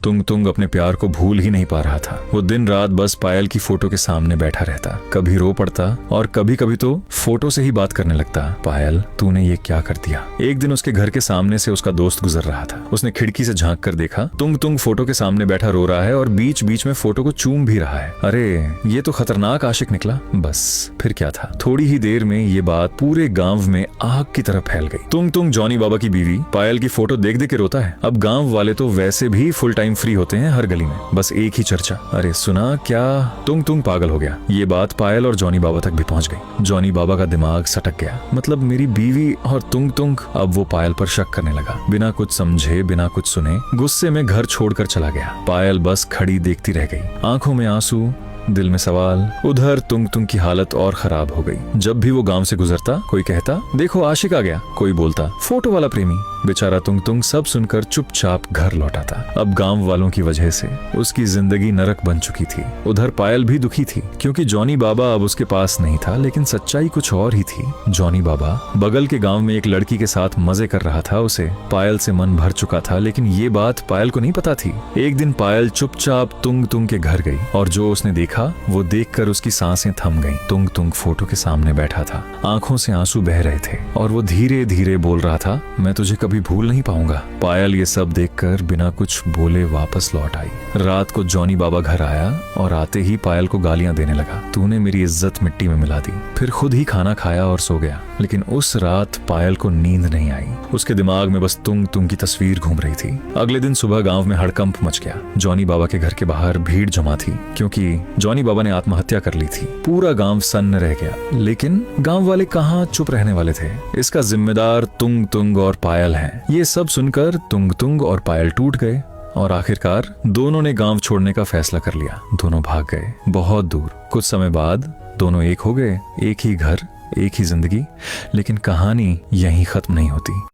तुंग तुंग अपने प्यार को भूल ही नहीं पा रहा था। वो दिन रात बस पायल की फोटो के सामने बैठा रहता, कभी रो पड़ता और कभी कभी तो फोटो से ही बात करने लगता। पायल, तूने ये क्या कर दिया? एक दिन उसके घर के सामने से उसका दोस्त गुजर रहा था। उसने खिड़की से झांक कर देखा, तुंग तुंग फोटो के सामने बैठा रो रहा है और बीच बीच में फोटो को चूम भी रहा है। अरे ये तो खतरनाक आशिक निकला। बस फिर क्या था, थोड़ी ही देर में ये बात पूरे गांव में आग की तरह फैल गई। तुंग तुंग जॉनी बाबा की बीवी पायल की फोटो देख देख के रोता है। अब गांव वाले तो वैसे भी फुल टाइम फ्री होते हैं हर गली में, बस एक ही चर्चा, अरे सुना क्या, तुंग तुंग पागल हो गया। ये बात पायल और जॉनी बाबा तक भी पहुंच गई। जॉनी बाबा का दिमाग सटक गया, मतलब मेरी बीवी और तुंग तुंग। अब वो पायल पर शक करने लगा। बिना कुछ समझे, बिना कुछ सुने, गुस्से में घर छोड़कर चला गया। पायल बस खड़ी देखती रह गई, आंखों में आंसू, दिल में सवाल। उधर तुंग तुंग की हालत और खराब हो गई। जब भी वो गांव से गुजरता, कोई कहता देखो आशिक आ गया, कोई बोलता फोटो वाला प्रेमी। बेचारा तुंग तुंग सब सुनकर चुपचाप घर लौटा था। अब गांव वालों की वजह से उसकी जिंदगी नरक बन चुकी थी। उधर पायल भी दुखी थी, क्योंकि जॉनी बाबा अब उसके पास नहीं था, लेकिन सच्चाई कुछ और ही थी। जॉनी बाबा बगल के गांव में एक लड़की के साथ मजे कर रहा था। उसे पायल से मन भर चुका था, लेकिन ये बात पायल को नहीं पता थी। एक दिन पायल चुपचाप तुंग तुंग के घर गई और जो उसने देखा वो देखकर उसकी सांसें थम गईं। तुंग तुंग फोटो के सामने बैठा था, आंखों से आंसू बह रहे थे और वो धीरे धीरे बोल रहा था, मैं तुझे कभी भूल नहीं पाऊंगा। पायल ये सब देखकर बिना कुछ बोले वापस लौट आई। रात को जॉनी बाबा घर आया और आते ही पायल को गालियां देने लगा, तूने मेरी इज्जत मिट्टी में मिला दी। फिर खुद ही खाना खाया और सो गया। लेकिन उस रात पायल को नींद नहीं आई। उसके दिमाग में बस तुंग तुंग की तस्वीर घूम रही थी। अगले दिन सुबह गांव में हड़कंप मच गया। जॉनी बाबा के घर के बाहर भीड़ जमा थी, क्योंकि जॉनी बाबा ने आत्महत्या कर ली थी। पूरा गांव सन्न रह गया, लेकिन गांव वाले कहां चुप रहने वाले थे। इसका जिम्मेदार तुंग तुंग और पायल हैं। ये सब सुनकर तुंग तुंग और पायल टूट गए और आखिरकार दोनों ने गांव छोड़ने का फैसला कर लिया। दोनों भाग गए बहुत दूर। कुछ समय बाद दोनों एक हो गए, एक ही घर, एक ही जिंदगी। लेकिन कहानी यहीं खत्म नहीं होती।